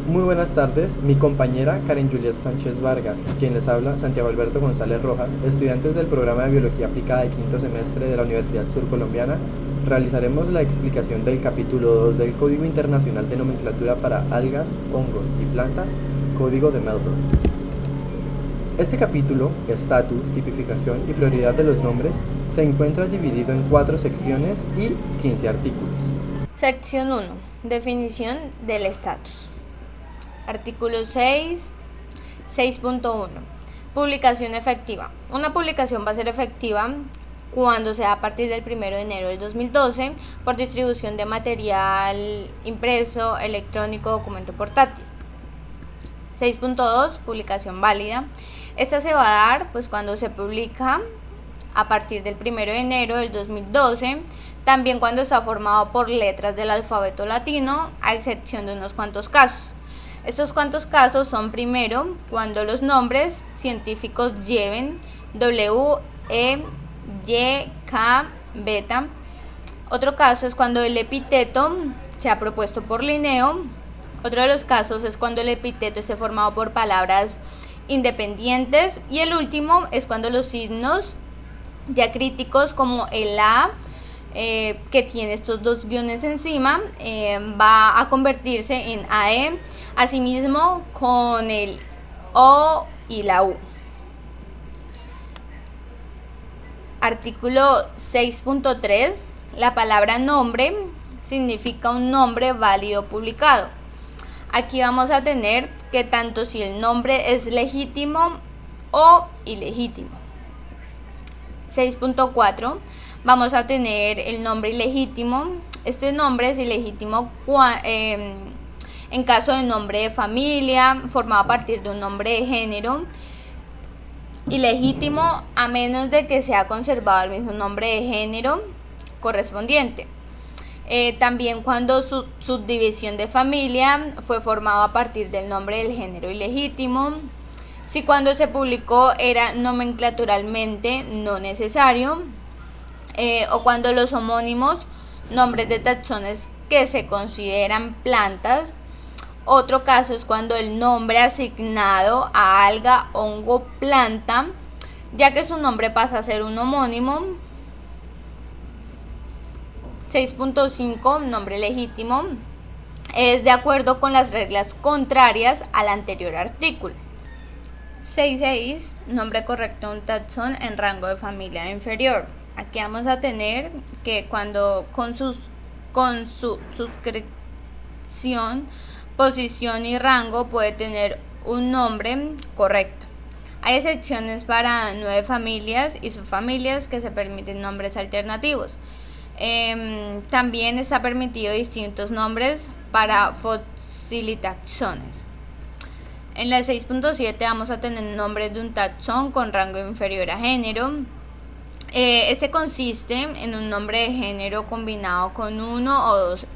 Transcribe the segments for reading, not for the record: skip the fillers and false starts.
Muy buenas tardes, mi compañera Karen Juliet Sánchez Vargas, quien les habla Santiago Alberto González Rojas, estudiantes del programa de Biología Aplicada de quinto semestre de la Universidad Surcolombiana, realizaremos la explicación del capítulo 2 del Código Internacional de Nomenclatura para Algas, Hongos y Plantas, Código de Melbourne. Este capítulo, estatus, tipificación y prioridad de los nombres, se encuentra dividido en 4 secciones y 15 artículos. Sección 1. Definición del estatus. Artículo 6. 6.1. Publicación efectiva. Una publicación va a ser efectiva cuando sea a partir del 1 de enero del 2012 por distribución de material impreso, electrónico, documento portátil. 6.2. Publicación válida. Esta se va a dar cuando se publica a partir del 1 de enero del 2012, también cuando está formado por letras del alfabeto latino, a excepción de unos cuantos casos. Estos cuantos casos son primero cuando los nombres científicos lleven W, E, Y, K, beta. Otro caso es cuando el epíteto sea propuesto por Linneo. Otro de los casos es cuando el epíteto esté formado por palabras independientes. Y el último es cuando los signos diacríticos como el A, que tiene estos dos guiones encima, va a convertirse en AE, asimismo con el O y la U. Artículo 6.3. La palabra nombre significa un nombre válido publicado. Aquí vamos a tener que tanto si el nombre es legítimo o ilegítimo. 6.4. Vamos a tener el nombre ilegítimo. Este nombre es ilegítimo en caso de nombre de familia formado a partir de un nombre de género. Ilegítimo a menos de que sea conservado el mismo nombre de género correspondiente. También cuando su subdivisión de familia fue formado a partir del nombre del género ilegítimo. Si cuando se publicó era nomenclaturalmente no necesario. O cuando los homónimos, nombres de taxones que se consideran plantas. Otro caso es cuando el nombre asignado a alga, hongo, planta, ya que su nombre pasa a ser un homónimo. 6.5. Nombre legítimo. Es de acuerdo con las reglas contrarias al anterior artículo. 6.6. Nombre correcto de un taxón en rango de familia inferior. Aquí vamos a tener que cuando con su suscripción, posición y rango puede tener un nombre correcto. Hay excepciones para 9 familias y subfamilias que se permiten nombres alternativos. También está permitido distintos nombres para fosilitaxones. En la 6.7 vamos a tener nombres de un taxón con rango inferior a género. Este consiste en un nombre de género combinado con uno o dos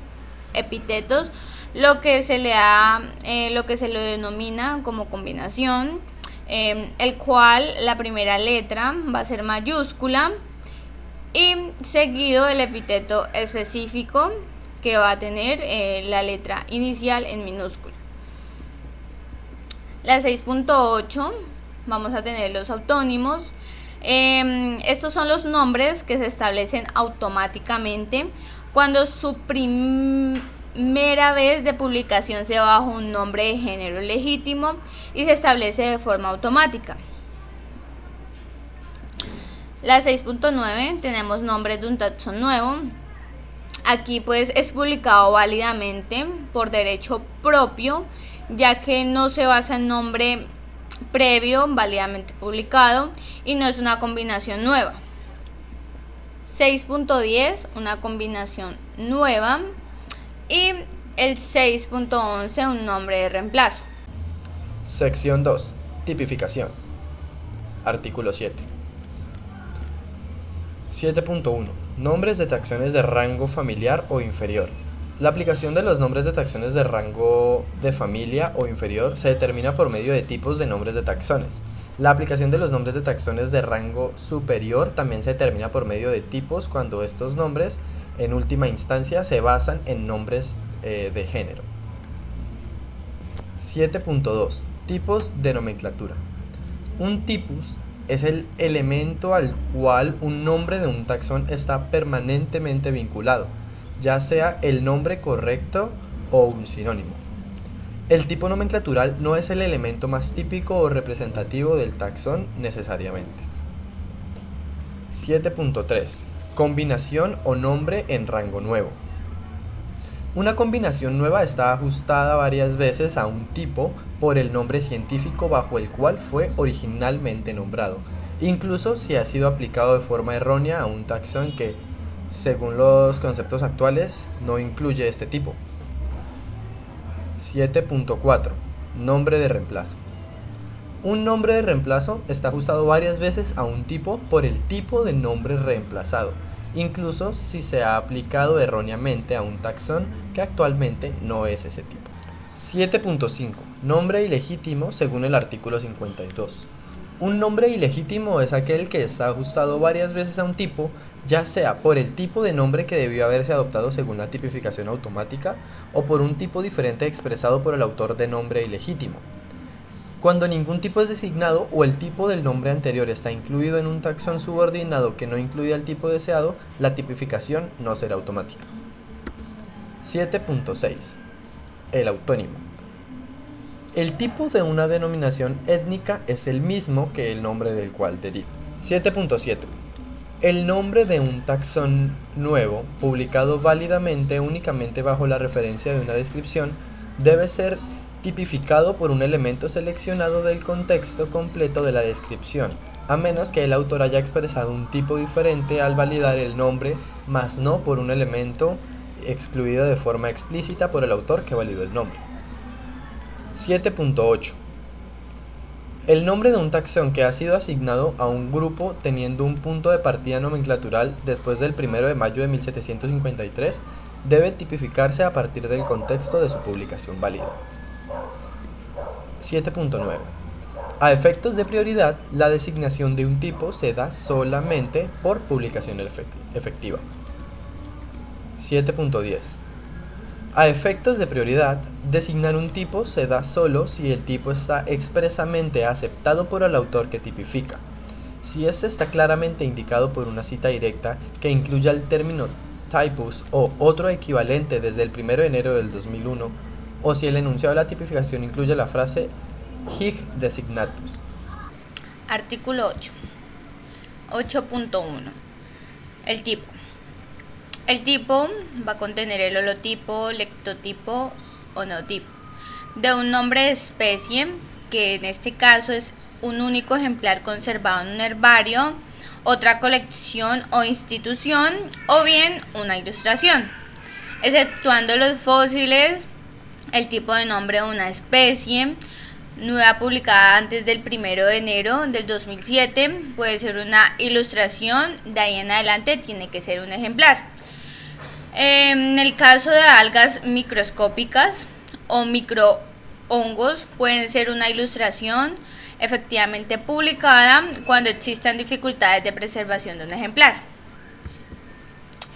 epítetos, lo que se le denomina como combinación, el cual la primera letra va a ser mayúscula y seguido del epíteto específico que va a tener la letra inicial en minúscula. La 6.8 vamos a tener los autónimos. Estos son los nombres que se establecen automáticamente cuando su primera vez de publicación se bajo un nombre de género legítimo y se establece de forma automática. La 6.9 tenemos nombres de un taxón nuevo. Aquí es publicado válidamente por derecho propio, ya que no se basa en nombre previo válidamente publicado y no es una combinación nueva. 6.10, una combinación nueva, y el 6.11, un nombre de reemplazo. Sección 2. Tipificación. Artículo 7. 7.1. Nombres de taxones de rango familiar o inferior. La aplicación de los nombres de taxones de rango de familia o inferior se determina por medio de tipos de nombres de taxones. La aplicación de los nombres de taxones de rango superior también se determina por medio de tipos cuando estos nombres, en última instancia, se basan en nombres de género. 7.2. Tipos de nomenclatura. Un tipus es el elemento al cual un nombre de un taxón está permanentemente vinculado, ya sea el nombre correcto o un sinónimo. El tipo nomenclatural no es el elemento más típico o representativo del taxón necesariamente. 7.3. Combinación o nombre en rango nuevo. Una combinación nueva está ajustada varias veces a un tipo por el nombre científico bajo el cual fue originalmente nombrado, incluso si ha sido aplicado de forma errónea a un taxón que, según los conceptos actuales, no incluye este tipo. 7.4. Nombre de reemplazo. Un nombre de reemplazo está ajustado varias veces a un tipo por el tipo de nombre reemplazado, incluso si se ha aplicado erróneamente a un taxón que actualmente no es ese tipo. 7.5. Nombre ilegítimo según el artículo 52. Un nombre ilegítimo es aquel que está ajustado varias veces a un tipo, ya sea por el tipo de nombre que debió haberse adoptado según la tipificación automática o por un tipo diferente expresado por el autor de nombre ilegítimo. Cuando ningún tipo es designado o el tipo del nombre anterior está incluido en un taxón subordinado que no incluye al tipo deseado, la tipificación no será automática. 7.6. El autónimo. El tipo de una denominación étnica es el mismo que el nombre del cual deriva. 7.7. El nombre de un taxón nuevo, publicado válidamente únicamente bajo la referencia de una descripción, debe ser tipificado por un elemento seleccionado del contexto completo de la descripción, a menos que el autor haya expresado un tipo diferente al validar el nombre, mas no por un elemento excluido de forma explícita por el autor que validó el nombre. 7.8. El nombre de un taxón que ha sido asignado a un grupo teniendo un punto de partida nomenclatural después del 1 de mayo de 1753 debe tipificarse a partir del contexto de su publicación válida. 7.9. A efectos de prioridad, la designación de un tipo se da solamente por publicación efectiva. 7.10. A efectos de prioridad, designar un tipo se da solo si el tipo está expresamente aceptado por el autor que tipifica. Si este está claramente indicado por una cita directa que incluya el término typus o otro equivalente desde el 1 de enero del 2001, o si el enunciado de la tipificación incluye la frase hic designatus. Artículo 8. 8.1. El tipo. El tipo va a contener el holotipo, lectotipo o notipo de un nombre de especie, que en este caso es un único ejemplar conservado en un herbario, otra colección o institución, o bien una ilustración, exceptuando los fósiles. El tipo de nombre de una especie nueva publicada antes del 1 de enero del 2007 puede ser una ilustración, de ahí en adelante tiene que ser un ejemplar. En el caso de algas microscópicas o microhongos pueden ser una ilustración efectivamente publicada cuando existan dificultades de preservación de un ejemplar.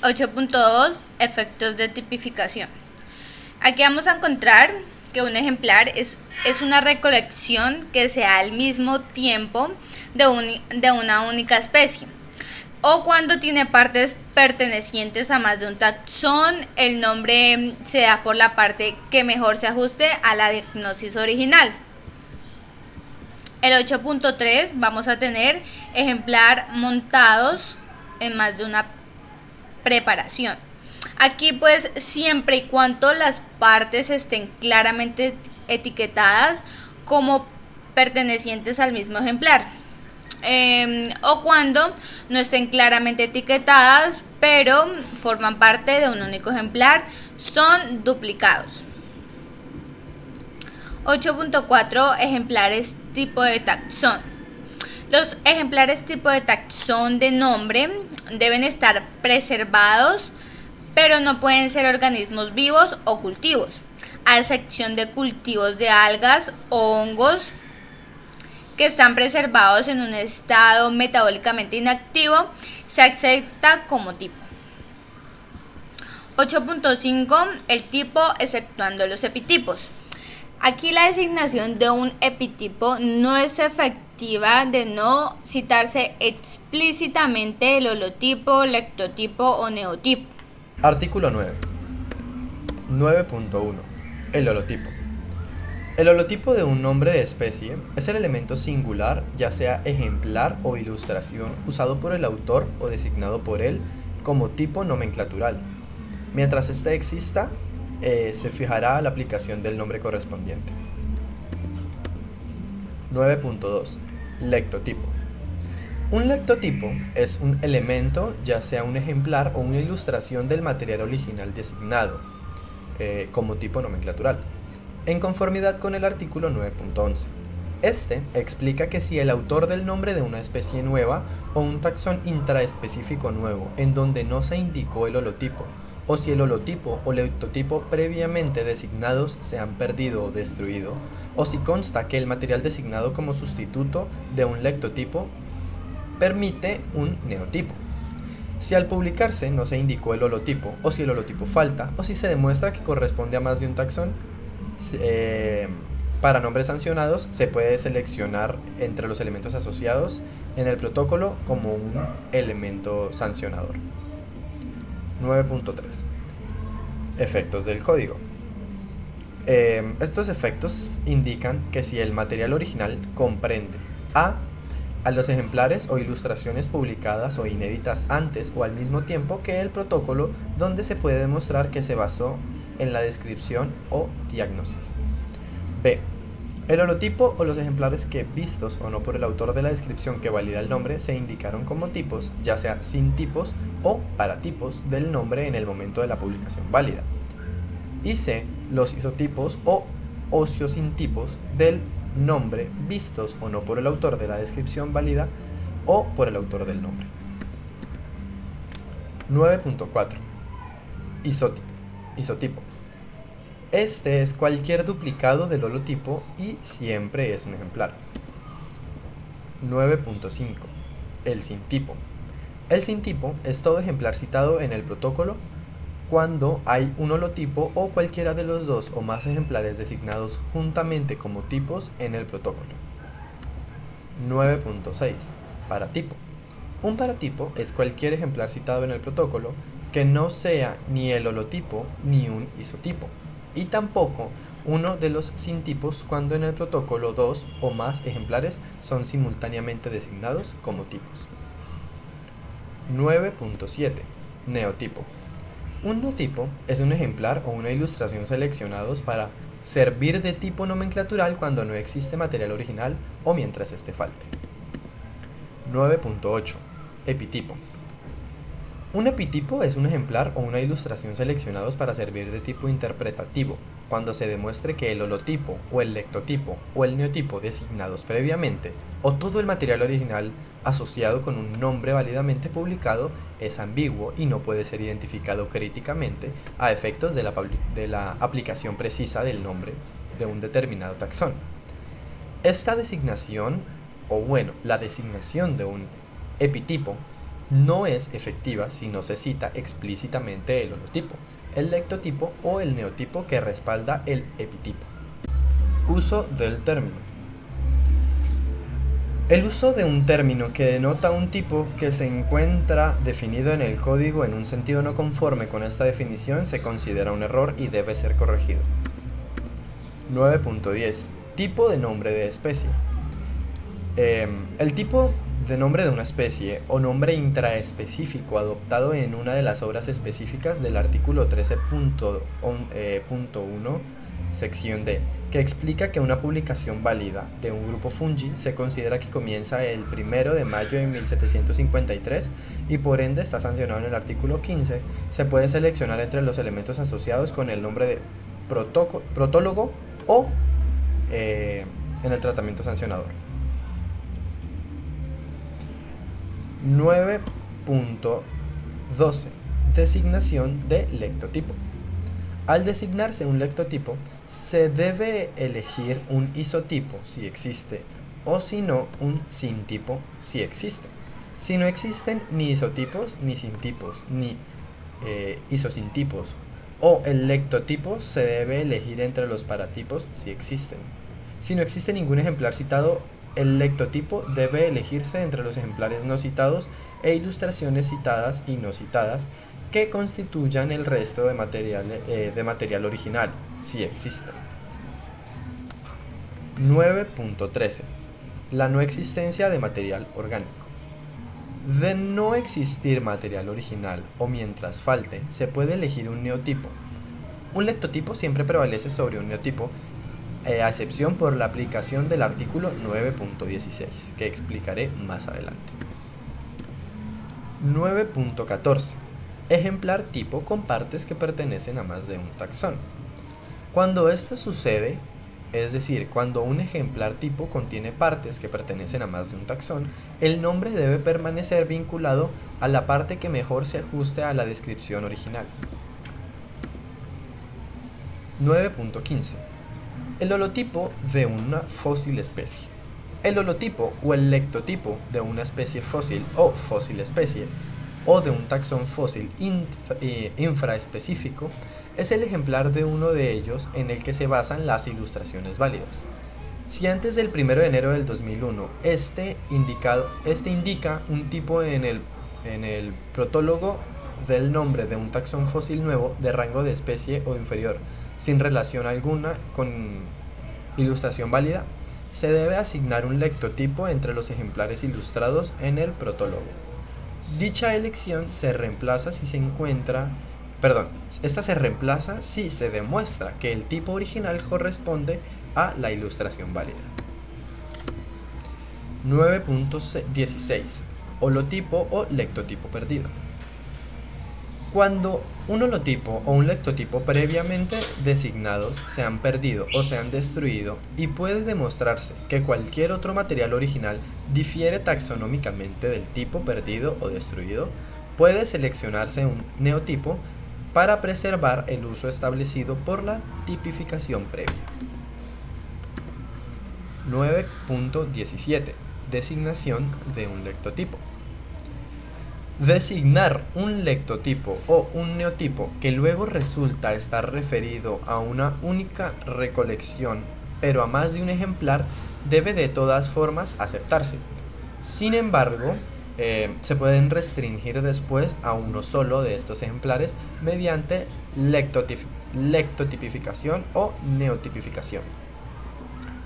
8.2. Efectos de tipificación. Aquí vamos a encontrar que un ejemplar es una recolección que se da al mismo tiempo de una única especie, o cuando tiene partes pertenecientes a más de un taxón, el nombre se da por la parte que mejor se ajuste a la diagnosis original. El 8.3 vamos a tener ejemplar montados en más de una preparación. Aquí pues siempre y cuando las partes estén claramente etiquetadas como pertenecientes al mismo ejemplar, o cuando no estén claramente etiquetadas pero forman parte de un único ejemplar, son duplicados. 8.4. Ejemplares tipo de taxón. Los ejemplares tipo de taxón de nombre deben estar preservados, pero no pueden ser organismos vivos o cultivos, a excepción de cultivos de algas o hongos que están preservados en un estado metabólicamente inactivo, se acepta como tipo. 8.5. El tipo exceptuando los epitipos. Aquí la designación de un epitipo no es efectiva de no citarse explícitamente el holotipo, lectotipo o neotipo. Artículo 9. 9.1. El holotipo. El holotipo de un nombre de especie es el elemento singular, ya sea ejemplar o ilustración, usado por el autor o designado por él como tipo nomenclatural. Mientras éste exista, se fijará la aplicación del nombre correspondiente. 9.2. Lectotipo. Un lectotipo es un elemento, ya sea un ejemplar o una ilustración del material original designado como tipo nomenclatural, en conformidad con el artículo 9.11. Este explica que si el autor del nombre de una especie nueva o un taxón intraespecífico nuevo en donde no se indicó el holotipo, o si el holotipo o lectotipo previamente designados se han perdido o destruido, o si consta que el material designado como sustituto de un lectotipo permite un neotipo. Si al publicarse no se indicó el holotipo, o si el holotipo falta, o si se demuestra que corresponde a más de un taxón, para nombres sancionados se puede seleccionar entre los elementos asociados en el protocolo como un elemento sancionador. 9.3. Efectos del código. Estos efectos indican que si el material original comprende a los ejemplares o ilustraciones publicadas o inéditas antes o al mismo tiempo que el protocolo donde se puede demostrar que se basó en la descripción o diagnosis. B. El holotipo o los ejemplares que, vistos o no por el autor de la descripción que valida el nombre, se indicaron como tipos, ya sea sin tipos o paratipos del nombre en el momento de la publicación válida. Y C. Los isotipos o ociosintipos del nombre, vistos o no por el autor de la descripción válida o por el autor del nombre. 9.4. Isotipo. Este es cualquier duplicado del holotipo y siempre es un ejemplar. 9.5. El sintipo. El sintipo es todo ejemplar citado en el protocolo cuando hay un holotipo o cualquiera de los dos o más ejemplares designados juntamente como tipos en el protocolo. 9.6. Paratipo. Un paratipo es cualquier ejemplar citado en el protocolo que no sea ni el holotipo ni un isotipo, y tampoco uno de los sintipos cuando en el protocolo dos o más ejemplares son simultáneamente designados como tipos. 9.7. Neotipo. Un neotipo es un ejemplar o una ilustración seleccionados para servir de tipo nomenclatural cuando no existe material original o mientras este falte. 9.8. Epitipo. Un epitipo es un ejemplar o una ilustración seleccionados para servir de tipo interpretativo cuando se demuestre que el holotipo o el lectotipo o el neotipo designados previamente o todo el material original asociado con un nombre válidamente publicado es ambiguo y no puede ser identificado críticamente a efectos de la aplicación precisa del nombre de un determinado taxón. Esta designación, la designación de un epitipo no es efectiva si no se cita explícitamente el holotipo, el lectotipo o el neotipo que respalda el epitipo. Uso del término. El uso de un término que denota un tipo que se encuentra definido en el código en un sentido no conforme con esta definición se considera un error y debe ser corregido. 9.10. Tipo de nombre de especie. El tipo de nombre de una especie o nombre intraespecífico adoptado en una de las obras específicas del artículo 13.1, sección D, que explica que una publicación válida de un grupo fungi se considera que comienza el 1 de mayo de 1753 y por ende está sancionado en el artículo 15, se puede seleccionar entre los elementos asociados con el nombre de protólogo o en el tratamiento sancionador. 9.12. Designación de lectotipo. Al designarse un lectotipo, se debe elegir un isotipo si existe, o si no, un sintipo si existe. Si no existen ni isotipos, ni sintipos, ni isosintipos, O el lectotipo se debe elegir entre los paratipos si existen. Si no existe ningún ejemplar citado, el lectotipo debe elegirse entre los ejemplares no citados e ilustraciones citadas y no citadas que constituyan el resto de material original, si existen. 9.13. La no existencia de material orgánico. De no existir material original o mientras falte, se puede elegir un neotipo. Un lectotipo siempre prevalece sobre un neotipo, a excepción por la aplicación del artículo 9.16, que explicaré más adelante. 9.14. Ejemplar tipo con partes que pertenecen a más de un taxón. Cuando esto sucede, es decir, cuando un ejemplar tipo contiene partes que pertenecen a más de un taxón, el nombre debe permanecer vinculado a la parte que mejor se ajuste a la descripción original. 9.15. El holotipo de una fósil especie. El holotipo o el lectotipo de una especie fósil o fósil especie o de un taxón fósil infraespecífico es el ejemplar de uno de ellos en el que se basan las ilustraciones válidas. Si antes del 1 de enero del 2001 este indica un tipo en el protólogo del nombre de un taxón fósil nuevo de rango de especie o inferior, sin relación alguna con ilustración válida, se debe asignar un lectotipo entre los ejemplares ilustrados en el protólogo. Dicha elección se reemplaza si se reemplaza si se demuestra que el tipo original corresponde a la ilustración válida. 9.16. Holotipo o lectotipo perdido. Cuando un holotipo o un lectotipo previamente designados se han perdido o se han destruido y puede demostrarse que cualquier otro material original difiere taxonómicamente del tipo perdido o destruido, puede seleccionarse un neotipo para preservar el uso establecido por la tipificación previa. 9.17. Designación de un lectotipo. Designar un lectotipo o un neotipo que luego resulta estar referido a una única recolección, pero a más de un ejemplar, debe de todas formas aceptarse. Sin embargo, se pueden restringir después a uno solo de estos ejemplares mediante lectotipificación o neotipificación.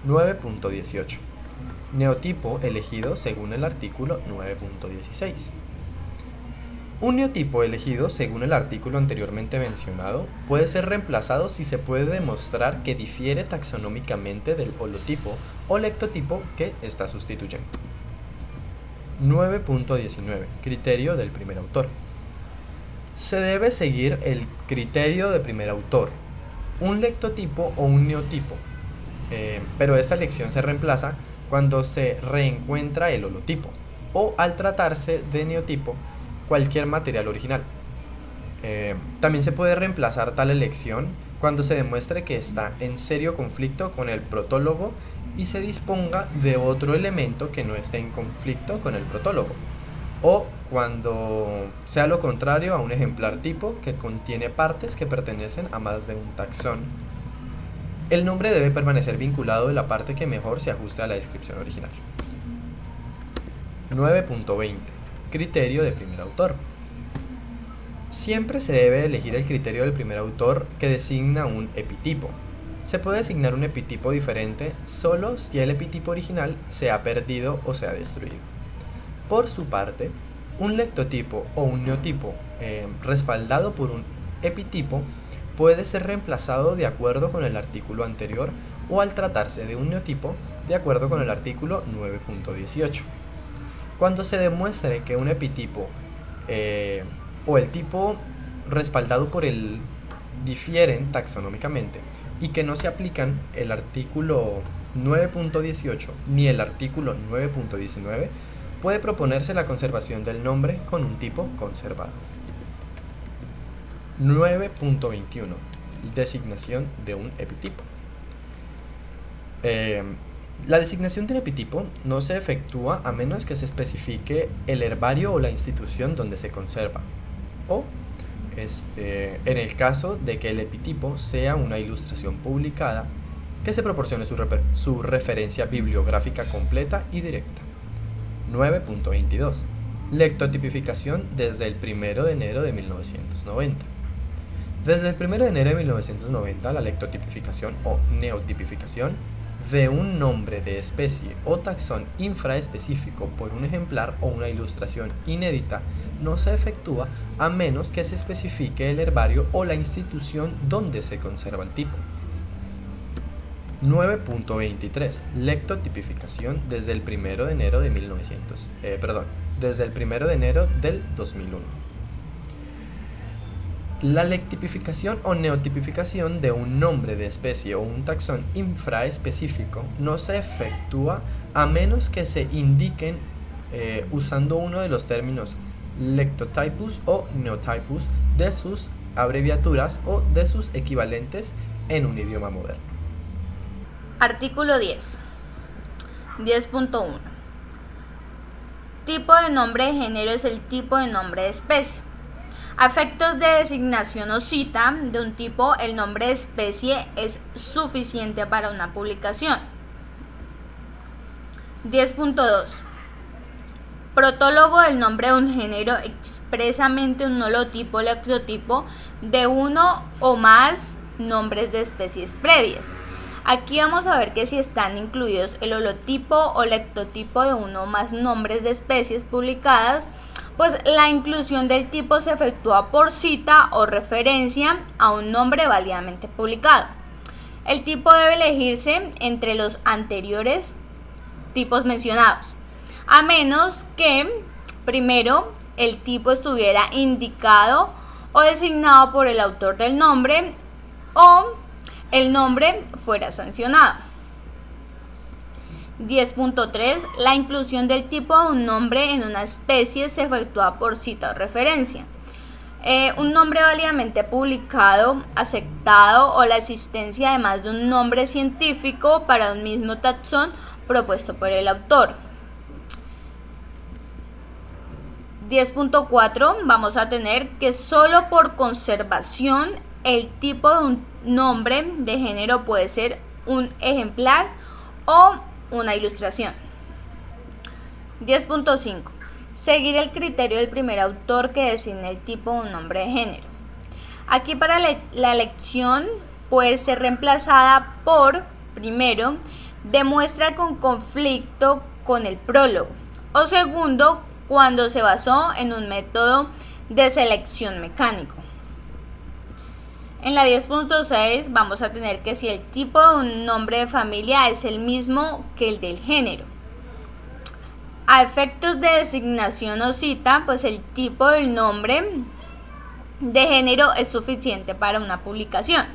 9.18. Neotipo elegido según el artículo 9.16. Un neotipo elegido según el artículo anteriormente mencionado puede ser reemplazado si se puede demostrar que difiere taxonómicamente del holotipo o lectotipo que está sustituyendo. 9.19. Criterio del primer autor. Se debe seguir el criterio de primer autor, un lectotipo o un neotipo, pero esta elección se reemplaza cuando se reencuentra el holotipo o al tratarse de neotipo cualquier material original. También se puede reemplazar tal elección cuando se demuestre que está en serio conflicto con el protólogo y se disponga de otro elemento que no esté en conflicto con el protólogo, o cuando sea lo contrario a un ejemplar tipo que contiene partes que pertenecen a más de un taxón. El nombre debe permanecer vinculado a la parte que mejor se ajuste a la descripción original. 9.20. Criterio de primer autor. Siempre se debe elegir el criterio del primer autor que designa un epitipo. Se puede designar un epitipo diferente solo si el epitipo original se ha perdido o se ha destruido. Por su parte, un lectotipo o un neotipo respaldado por un epitipo puede ser reemplazado de acuerdo con el artículo anterior o al tratarse de un neotipo de acuerdo con el artículo 9.18. Cuando se demuestre que un epitipo o el tipo respaldado por él difieren taxonómicamente y que no se aplican el artículo 9.18 ni el artículo 9.19, puede proponerse la conservación del nombre con un tipo conservado. 9.21. Designación de un epitipo. La designación de un epitipo no se efectúa a menos que se especifique el herbario o la institución donde se conserva, o en el caso de que el epitipo sea una ilustración publicada, que se proporcione su referencia bibliográfica completa y directa. 9.22. Lectotipificación desde el 1 de enero de 1990. Desde el 1 de enero de 1990, la lectotipificación o neotipificación de un nombre de especie o taxón infraespecífico por un ejemplar o una ilustración inédita no se efectúa a menos que se especifique el herbario o la institución donde se conserva el tipo. 9.23. Lectotipificación desde el 1 de enero de desde el 1 de enero del 2001. La lectificación o neotipificación de un nombre de especie o un taxón infraespecífico no se efectúa a menos que se indiquen usando uno de los términos lectotypus o neotypus de sus abreviaturas o de sus equivalentes en un idioma moderno. Artículo 10. 10.1. Tipo de nombre de género es el tipo de nombre de especie. A efectos de designación o cita de un tipo, el nombre de especie es suficiente para una publicación. 10.2. Protólogo del nombre de un género, expresamente un holotipo o lectotipo de uno o más nombres de especies previas. Aquí vamos a ver que si están incluidos el holotipo o lectotipo de uno o más nombres de especies publicadas, pues la inclusión del tipo se efectúa por cita o referencia a un nombre válidamente publicado. El tipo debe elegirse entre los anteriores tipos mencionados, a menos que, primero, el tipo estuviera indicado o designado por el autor del nombre o el nombre fuera sancionado. 10.3. La inclusión del tipo de un nombre en una especie se efectúa por cita o referencia. Un nombre válidamente publicado, aceptado o la existencia además de un nombre científico para un mismo taxón propuesto por el autor. 10.4. Vamos a tener que solo por conservación el tipo de un nombre de género puede ser un ejemplar o una ilustración. 10.5. Seguir el criterio del primer autor que designe el tipo de un nombre de género. Aquí para la elección puede ser reemplazada por, primero, demuestra con conflicto con el prólogo, o segundo, cuando se basó en un método de selección mecánico. En la 10.6 vamos a tener que si el tipo de un nombre de familia es el mismo que el del género. A efectos de designación o cita, pues el tipo del nombre de género es suficiente para una publicación.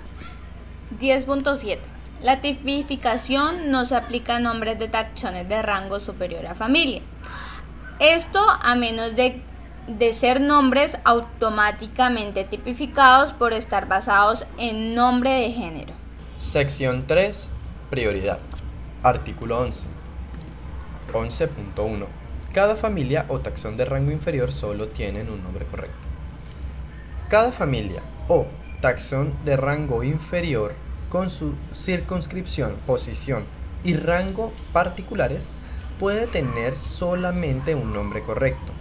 10.7. La tipificación no se aplica a nombres de taxones de rango superior a familia. Esto a menos de ser nombres automáticamente tipificados por estar basados en nombre de género. Sección 3. Prioridad. Artículo 11. 11.1. Cada familia o taxón de rango inferior solo tienen un nombre correcto. Cada familia o taxón de rango inferior con su circunscripción, posición y rango particulares puede tener solamente un nombre correcto.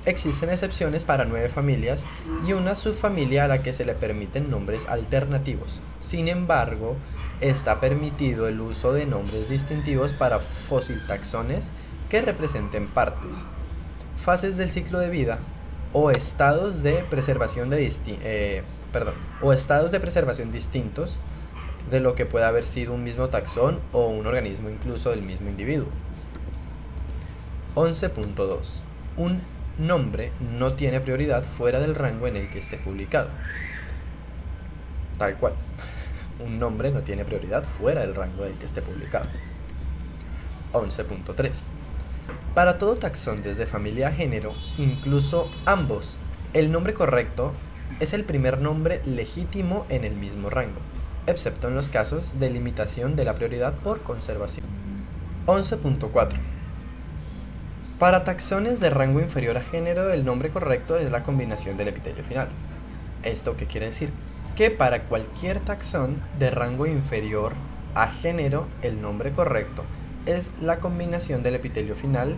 Existen excepciones para 9 familias y una subfamilia a la que se le permiten nombres alternativos. Sin embargo, está permitido el uso de nombres distintivos para fósil-taxones que representen partes, fases del ciclo de vida o estados de preservación distintos de lo que puede haber sido un mismo taxón o un organismo incluso del mismo individuo. 11.2. Un nombre no tiene prioridad fuera del rango en el que esté publicado. Tal cual. Un nombre no tiene prioridad fuera del rango en el que esté publicado. 11.3. Para todo taxón desde familia a género, incluso ambos, el nombre correcto es el primer nombre legítimo en el mismo rango, excepto en los casos de limitación de la prioridad por conservación. 11.4. Para taxones de rango inferior a género, el nombre correcto es la combinación del epitelio final. ¿Esto qué quiere decir? Que para cualquier taxón de rango inferior a género, el nombre correcto es la combinación del epitelio final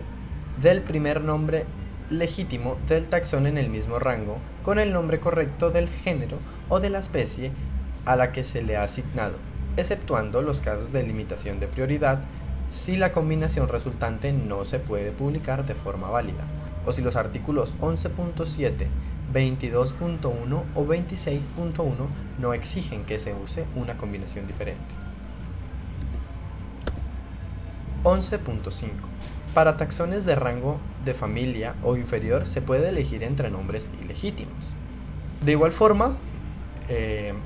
del primer nombre legítimo del taxón en el mismo rango con el nombre correcto del género o de la especie a la que se le ha asignado, exceptuando los casos de limitación de prioridad si la combinación resultante no se puede publicar de forma válida, o si los artículos 11.7, 22.1 o 26.1 no exigen que se use una combinación diferente. 11.5. Para taxones de rango de familia o inferior se puede elegir entre nombres ilegítimos. De igual forma,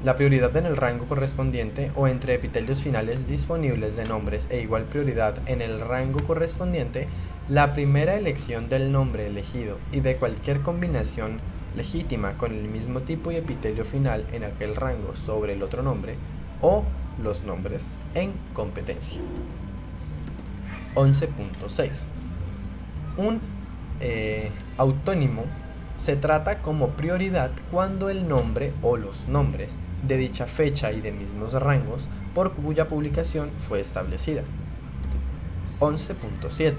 la prioridad en el rango correspondiente o entre epitelios finales disponibles de nombres e igual prioridad en el rango correspondiente, la primera elección del nombre elegido y de cualquier combinación legítima con el mismo tipo y epitelio final en aquel rango sobre el otro nombre o los nombres en competencia. 11.6. Un autónimo se trata como prioridad cuando el nombre o los nombres de dicha fecha y de mismos rangos por cuya publicación fue establecida. 11.7.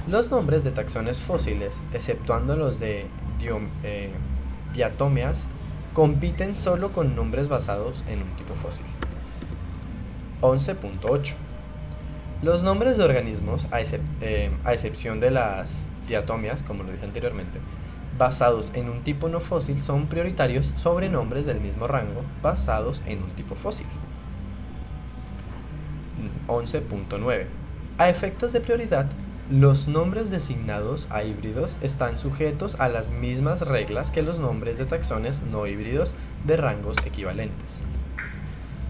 Los nombres de taxones fósiles, exceptuando los de diatomeas, compiten solo con nombres basados en un tipo fósil. 11.8. Los nombres de organismos, a excepción de las diatomeas, como lo dije anteriormente, basados en un tipo no fósil son prioritarios sobre nombres del mismo rango basados en un tipo fósil. 11.9. A efectos de prioridad, los nombres designados a híbridos están sujetos a las mismas reglas que los nombres de taxones no híbridos de rangos equivalentes.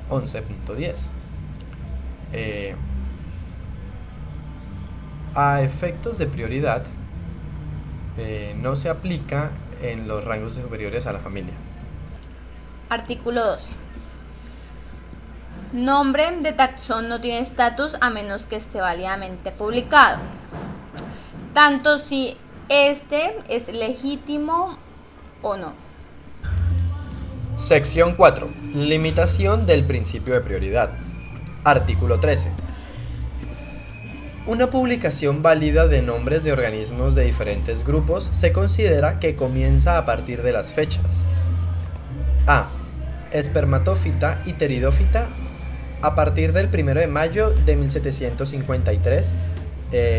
11.10. A efectos de prioridad, no se aplica en los rangos superiores a la familia. Artículo 12. Nombre de taxón no tiene estatus a menos que esté válidamente publicado, tanto si este es legítimo o no. Sección 4. Limitación del principio de prioridad. Artículo 13. Una publicación válida de nombres de organismos de diferentes grupos se considera que comienza a partir de las fechas: A. Espermatófita y pteridófita a partir del 1 de mayo de 1753,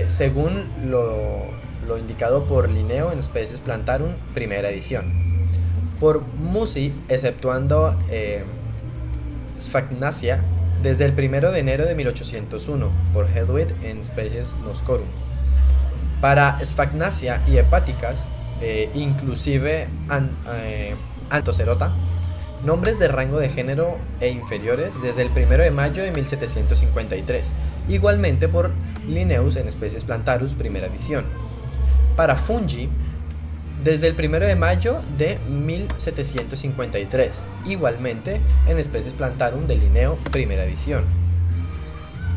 según lo indicado por Linneo en Species Plantarum, primera edición. Por Musi, exceptuando Sphagnacia, desde el 1 de enero de 1801, por Hedwig en Species Moscorum. Para Sphagnacia y hepáticas, inclusive Anthocerota, nombres de rango de género e inferiores desde el 1 de mayo de 1753, igualmente por Linnaeus en Species Plantarum, primera edición. Para Fungi, desde el 1 de mayo de 1753, igualmente en Species Plantarum de Linneo, primera edición.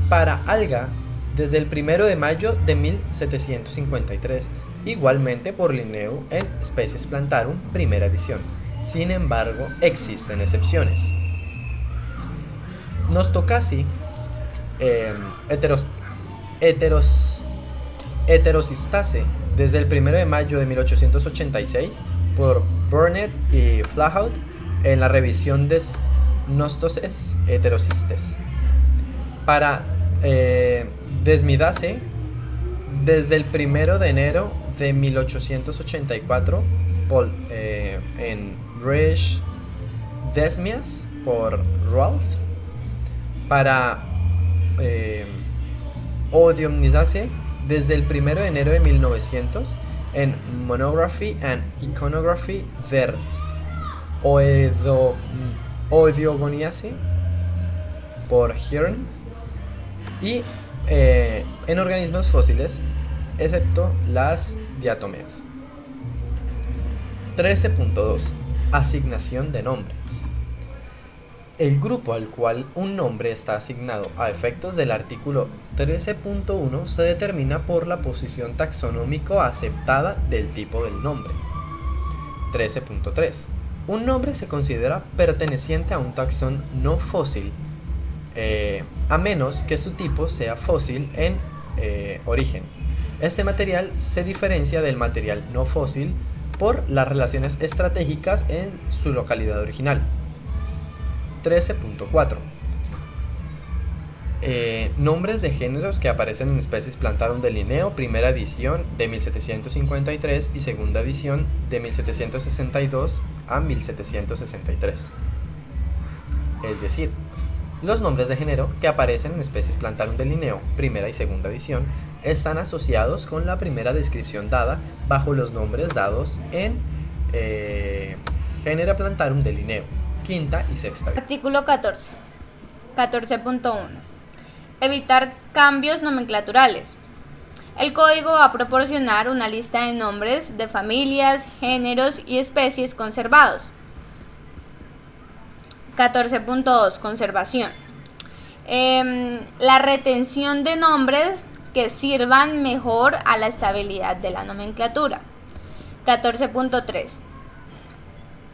Para Alga, desde el 1 de mayo de 1753, igualmente por Linneo en Species Plantarum, primera edición. Sin embargo, existen excepciones. Nostocasi, Heterocistase, desde el 1 de mayo de 1886, por Burnett y Flahaut en la revisión de Nostoses Heterocistes. Para Desmidase, desde el 1 de enero de 1884, en British Desmias, por Rolfe. Para Odiomnisase, desde el 1 de enero de 1900, en Monography and Iconography der Oediogoniaceae, por Hearn. Y en organismos fósiles, excepto las diatomeas. 13.2. Asignación de nombres. El grupo al cual un nombre está asignado a efectos del artículo 13.1 se determina por la posición taxonómico aceptada del tipo del nombre. 13.3. Un nombre se considera perteneciente a un taxón no fósil, a menos que su tipo sea fósil en origen. Este material se diferencia del material no fósil por las relaciones estratégicas en su localidad original. 13.4. Nombres de géneros que aparecen en Species Plantarum de Linneo, primera edición de 1753 y segunda edición de 1762 a 1763. Es decir, los nombres de género que aparecen en Species Plantarum de Linneo, primera y segunda edición, están asociados con la primera descripción dada bajo los nombres dados en Genera Plantarum de Linneo, quinta y sexta. Artículo 14. 14.1. Evitar cambios nomenclaturales. El código va a proporcionar una lista de nombres de familias, géneros y especies conservados. 14.2. Conservación. La retención de nombres que sirvan mejor a la estabilidad de la nomenclatura. 14.3.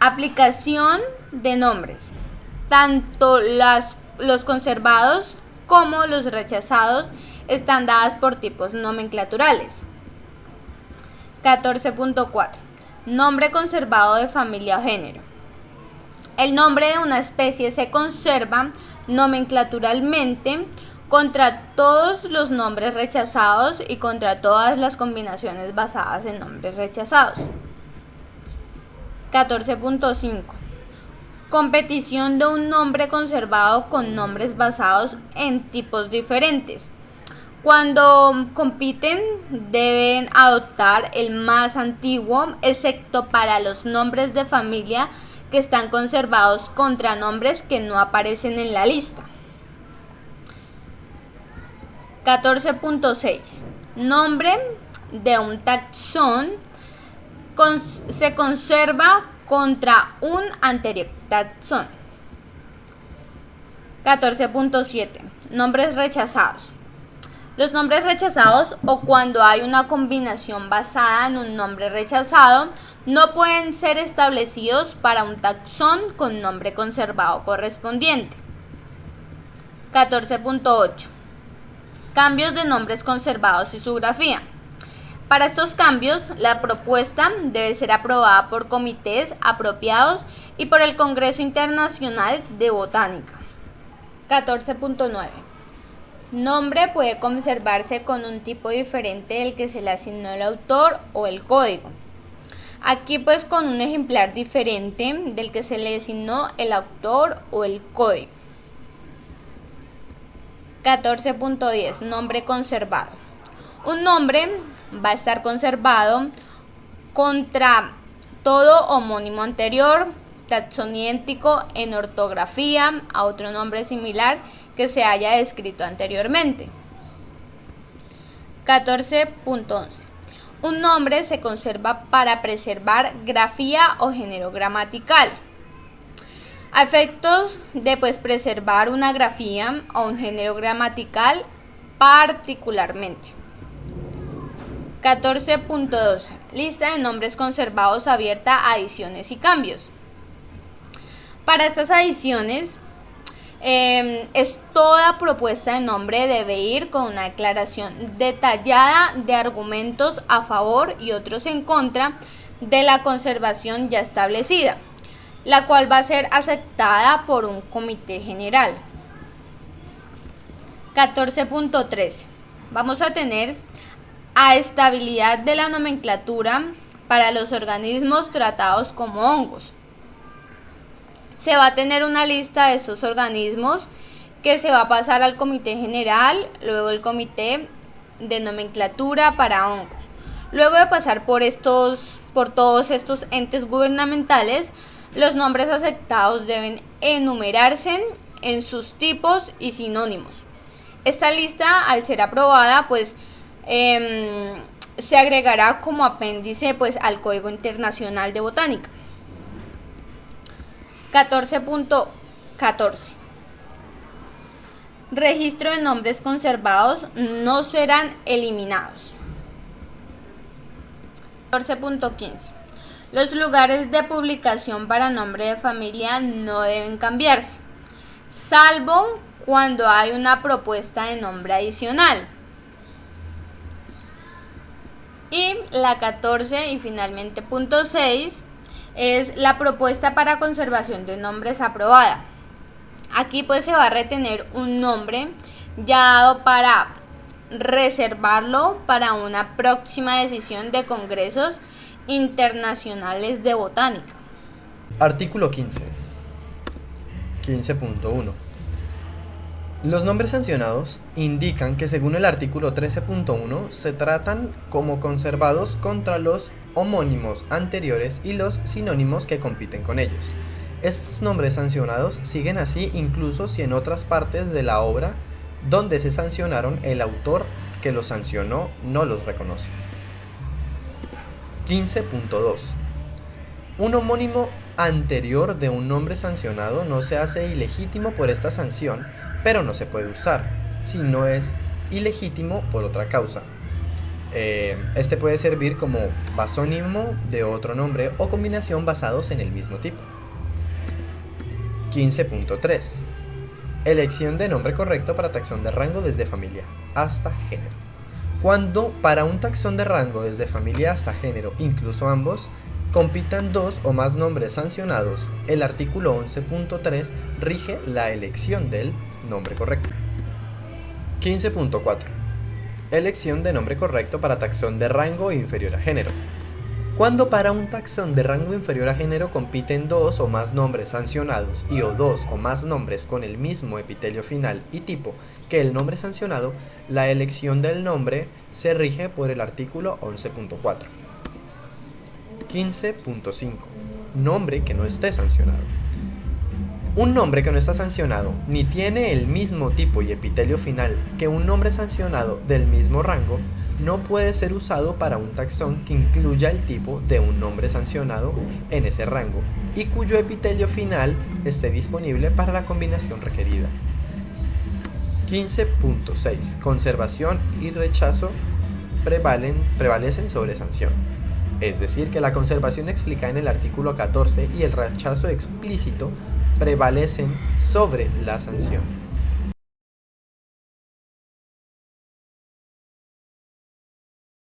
Aplicación de nombres. Tanto los conservados como los rechazados están dadas por tipos nomenclaturales. 14.4. Nombre conservado de familia o género. El nombre de una especie se conserva nomenclaturalmente contra todos los nombres rechazados y contra todas las combinaciones basadas en nombres rechazados. 14.5. Competición de un nombre conservado con nombres basados en tipos diferentes. Cuando compiten, deben adoptar el más antiguo, excepto para los nombres de familia que están conservados contra nombres que no aparecen en la lista. 14.6. Nombre de un taxón se conserva contra un anterior taxón. 14.7. Nombres rechazados. Los nombres rechazados, o cuando hay una combinación basada en un nombre rechazado, no pueden ser establecidos para un taxón con nombre conservado correspondiente. 14.8. Cambios de nombres conservados y su grafía. Para estos cambios, la propuesta debe ser aprobada por comités apropiados y por el Congreso Internacional de Botánica. 14.9. Nombre puede conservarse con un tipo diferente del que se le asignó el autor o el código. Aquí pues con un ejemplar diferente del que se le asignó el autor o el código. 14.10. Nombre conservado. Un nombre va a estar conservado contra todo homónimo anterior, taxón idéntico en ortografía a otro nombre similar que se haya descrito anteriormente. 14.11. Un nombre se conserva para preservar grafía o género gramatical. A efectos de preservar una grafía o un género gramatical particularmente. 14.12. Lista de nombres conservados abierta a adiciones y cambios. Para estas adiciones, toda propuesta de nombre debe ir con una declaración detallada de argumentos a favor y otros en contra de la conservación ya establecida, la cual va a ser aceptada por un comité general. 14.13. Vamos a tener a estabilidad de la nomenclatura para los organismos tratados como hongos. Se va a tener una lista de estos organismos que se va a pasar al comité general, luego el comité de nomenclatura para hongos. Luego de pasar por todos estos entes gubernamentales, los nombres aceptados deben enumerarse en sus tipos y sinónimos. Esta lista, al ser aprobada, se agregará como apéndice al Código Internacional de Botánica. 14.14. Registro de nombres conservados no serán eliminados. 14.15. Los lugares de publicación para nombre de familia no deben cambiarse, salvo cuando hay una propuesta de nombre adicional. Y la 14 y finalmente punto 6 es la propuesta para conservación de nombres aprobada. Aquí pues se va a retener un nombre ya dado para reservarlo para una próxima decisión de congresos internacionales de botánica. Artículo 15. 15.1. Los nombres sancionados indican que según el artículo 13.1 se tratan como conservados contra los homónimos anteriores y los sinónimos que compiten con ellos. Estos nombres sancionados siguen así incluso si en otras partes de la obra donde se sancionaron el autor que los sancionó no los reconoce. 15.2. Un homónimo anterior de un nombre sancionado no se hace ilegítimo por esta sanción, pero no se puede usar si no es ilegítimo por otra causa. Este puede servir como basónimo de otro nombre o combinación basados en el mismo tipo. 15.3. Elección de nombre correcto para taxón de rango desde familia hasta género. Cuando para un taxón de rango desde familia hasta género, incluso ambos, compitan dos o más nombres sancionados, el artículo 11.3 rige la elección del nombre correcto. 15.4. Elección de nombre correcto para taxón de rango inferior a género. Cuando para un taxón de rango inferior a género compiten dos o más nombres sancionados y o dos o más nombres con el mismo epitelio final y tipo que el nombre sancionado, la elección del nombre se rige por el artículo 11.4. 15.5. Nombre que no esté sancionado. Un nombre que no está sancionado ni tiene el mismo tipo y epitelio final que un nombre sancionado del mismo rango no puede ser usado para un taxón que incluya el tipo de un nombre sancionado en ese rango y cuyo epitelio final esté disponible para la combinación requerida. 15.6. Conservación y rechazo prevalecen sobre sanción. Es decir, que la conservación explicada en el artículo 14 y el rechazo explícito prevalecen sobre la sanción.